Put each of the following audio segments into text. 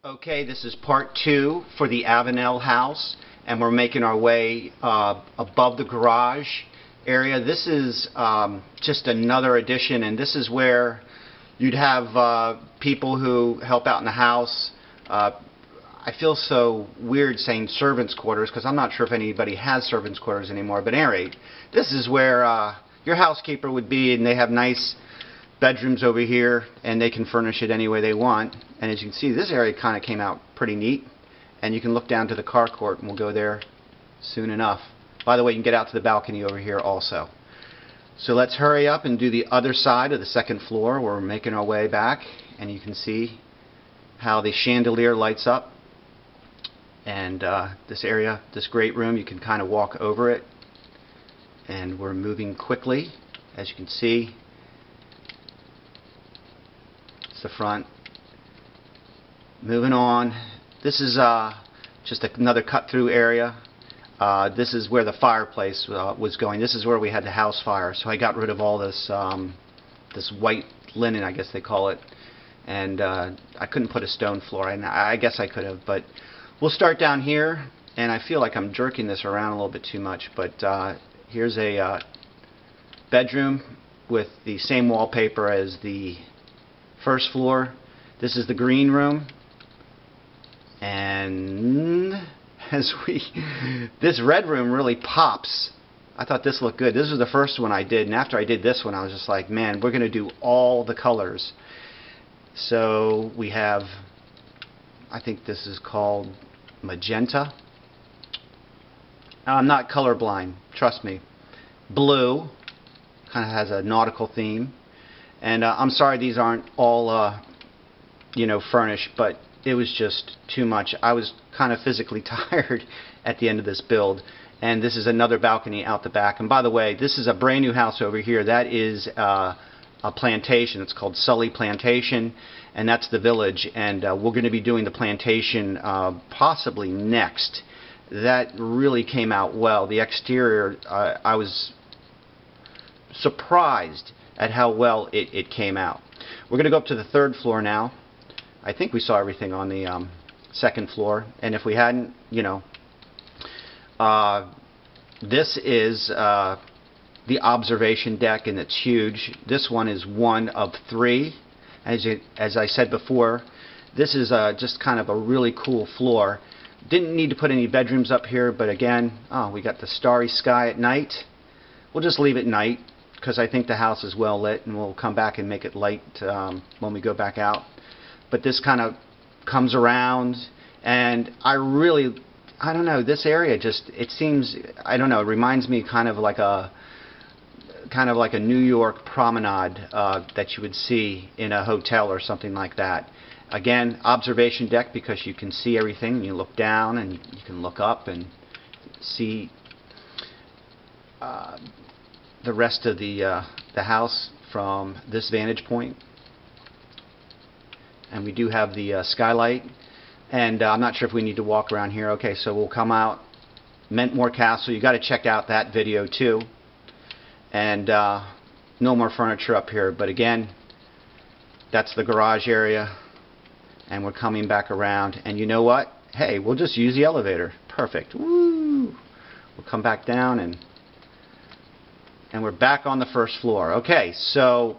Okay, this is part 2 for the Avenel house, and we're making our way above the garage area. This is just another addition, and this is where you'd have people who help out in the house. I feel so weird saying servants' quarters because I'm not sure if anybody has servants' quarters anymore, but at any rate, this is where your housekeeper would be, and they have nice bedrooms over here, and they can furnish it any way they want. And as you can see, this area kind of came out pretty neat, and you can look down to the carport, and we'll go there soon enough. By the way, you can get out to the balcony over here also. So let's hurry up and do the other side of the second floor where we're making our way back, and you can see how the chandelier lights up. And this area, this great room, you can kind of walk over it, and we're moving quickly. As you can see, it's the front. Moving on, this is just another cut-through area. This is where the fireplace was going. This is where we had the house fire. So I got rid of all this this white linen, I guess they call it, and I couldn't put a stone floor. I guess I could have, but we'll start down here. And I feel like I'm jerking this around a little bit too much, but here's a bedroom with the same wallpaper as the first floor. This is the green room, and this red room really pops. I thought this looked good. This was the first one I did, and after I did this one I was just like, man, we're going to do all the colors. So we have, I think this is called magenta. I'm not colorblind, trust me. Blue, kind of has a nautical theme. And I'm sorry these aren't all furnished, but it was just too much. I was kind of physically tired at the end of this build. And this is another balcony out the back. And by the way, this is a brand new house over here. That is a plantation. It's called Sully Plantation, and that's the village. And we're going to be doing the plantation possibly next. That really came out well. The exterior, I was surprised at how well it came out. We're going to go up to the third floor now. I think we saw everything on the second floor, and if we hadn't, this is the observation deck, and it's huge. This one is one of 3. As I said before, this is just kind of a really cool floor. Didn't need to put any bedrooms up here, but again, we got the starry sky at night. We'll just leave it night, because I think the house is well lit, and we'll come back and make it light when we go back out. But this kind of comes around, and I don't know, this area just, it seems, I don't know, it reminds me kind of like a New York promenade that you would see in a hotel or something like that. Again, observation deck, because you can see everything. You look down and you can look up and see the rest of the house from this vantage point. And we do have the skylight, and I'm not sure if we need to walk around here. Okay, so we'll come out. Mentmore Castle, you got to check out that video too. And no more furniture up here, but again, that's the garage area, and we're coming back around. And you know what? Hey, we'll just use the elevator. Perfect. Woo! We'll come back down, and we're back on the first floor. Okay, so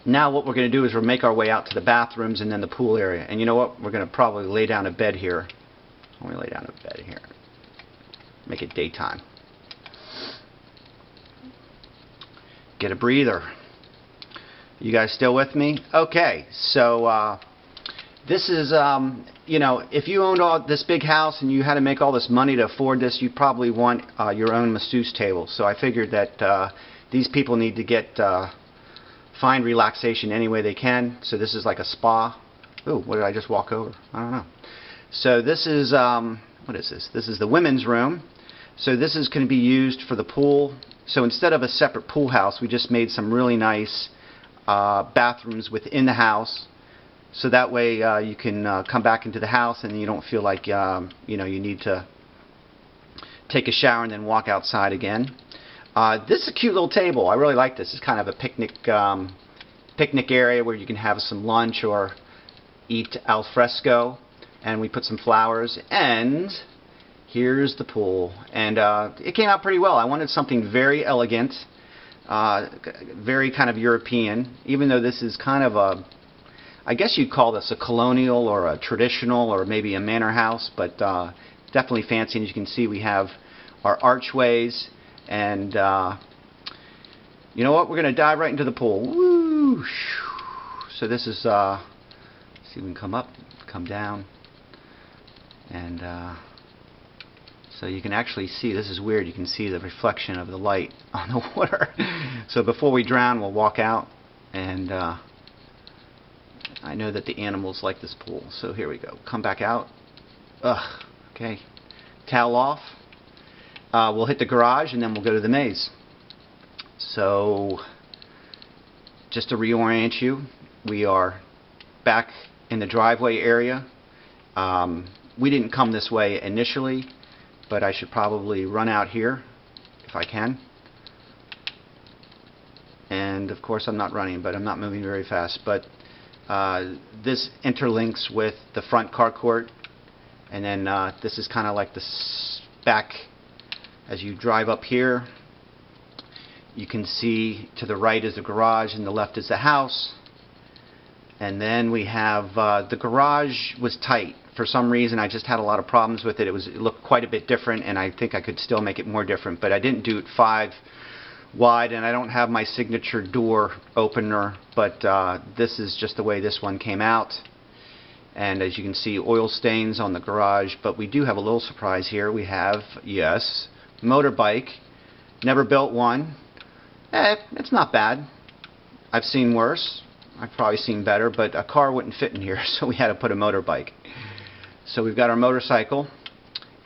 now what we're going to do is we'll make our way out to the bathrooms and then the pool area. And you know what? We're going to probably lay down a bed here. Let me lay down a bed here. Make it daytime. Get a breather. You guys still with me? Okay, so this is, if you owned all this big house and you had to make all this money to afford this, you probably want your own masseuse table. So I figured that these people need to get find relaxation any way they can. So this is like a spa. Ooh, what did I just walk over? I don't know. So this is, what is this? This is the women's room. So this is going to be used for the pool. So instead of a separate pool house, we just made some really nice bathrooms within the house. So that way you can come back into the house and you don't feel like you need to take a shower and then walk outside again. This is a cute little table. I really like this. It's kind of a picnic area where you can have some lunch or eat al fresco. and we put some flowers, and here's the pool. And it came out pretty well. I wanted something very elegant, very kind of European, even though this is kind of a, I guess you'd call this a colonial or a traditional or maybe a manor house, but definitely fancy. And as you can see, we have our archways, and you know what? We're going to dive right into the pool. Woo! So this is, see if we can come up, come down, and so you can actually see, this is weird, you can see the reflection of the light on the water. So before we drown, we'll walk out, and I know that the animals like this pool. So here we go. Come back out. Ugh. Okay. Towel off. We'll hit the garage, and then we'll go to the maze. So just to reorient you, we are back in the driveway area. We didn't come this way initially, but I should probably run out here if I can. And of course I'm not running, but I'm not moving very fast. But this interlinks with the front carport, and then this is kind of like the back. As you drive up here, you can see to the right is the garage and the left is the house. And then we have the garage was tight. For some reason I just had a lot of problems with it. It looked quite a bit different, and I think I could still make it more different, but I didn't do it 5 wide, and I don't have my signature door opener, but this is just the way this one came out. And as you can see, oil stains on the garage, but we do have a little surprise here. We have, yes, motorbike. Never built one. It's not bad. I've seen worse. I've probably seen better, but a car wouldn't fit in here, so we had to put a motorbike. So we've got our motorcycle,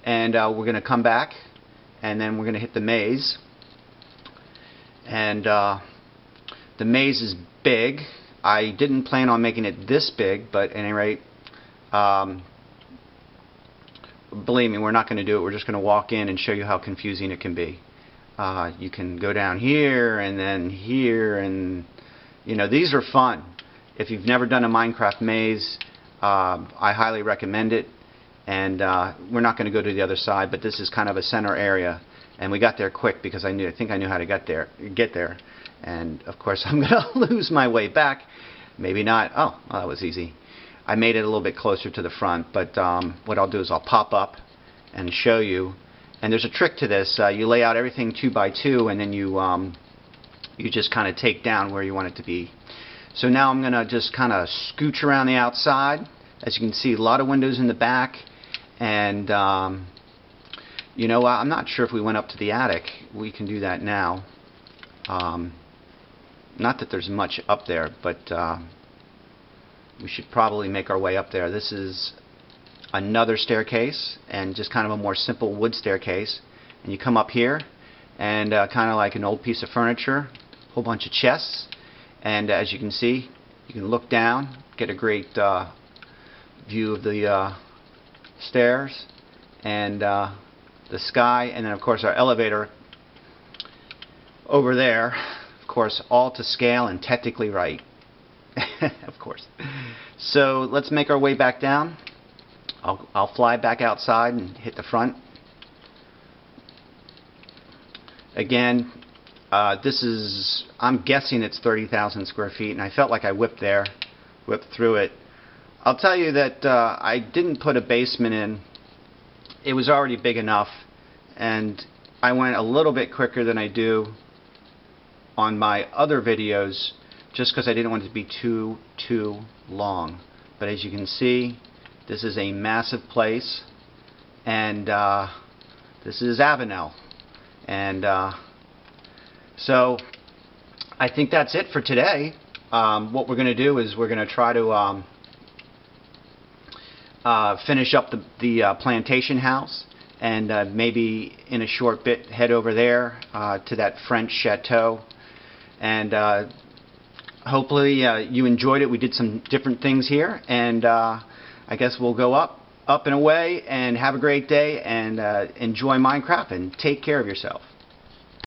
and we're going to come back, and then we're going to hit the maze. And the maze is big. I didn't plan on making it this big, but at any rate, believe me, we're not going to do it. We're just going to walk in and show you how confusing it can be. You can go down here and then here, and you know, these are fun. If you've never done a Minecraft maze, I highly recommend it. And we're not going to go to the other side, but this is kind of a center area, and we got there quick because I think I knew how to get there. And of course I'm going to lose my way back. Maybe not. Oh, well, that was easy. I made it a little bit closer to the front, but what I'll do is I'll pop up and show you. And there's a trick to this. You lay out everything 2 by 2, and then you just kind of take down where you want it to be. So now I'm going to just kind of scooch around the outside. As you can see, a lot of windows in the back. And you know, I'm not sure if we went up to the attic. We can do that now. Not that there's much up there, but we should probably make our way up there. This is another staircase, and just kind of a more simple wood staircase. And you come up here, and kind of like an old piece of furniture, a whole bunch of chests. And as you can see, you can look down, get a great view of the stairs and the sky, and then of course our elevator over there, of course all to scale and technically right. Of course. So let's make our way back down. I'll fly back outside and hit the front. Again, this is, I'm guessing it's 30,000 square feet, and I felt like I whipped through it. I'll tell you that I didn't put a basement in. It was already big enough, and I went a little bit quicker than I do on my other videos, just because I didn't want it to be too long. But as you can see, this is a massive place, and this is Avenel. And so I think that's it for today. What we're going to do is we're going to try to finish up the plantation house, and maybe in a short bit head over there to that French chateau. And hopefully you enjoyed it. We did some different things here, and I guess we'll go up and away, and have a great day, and enjoy Minecraft, and take care of yourself.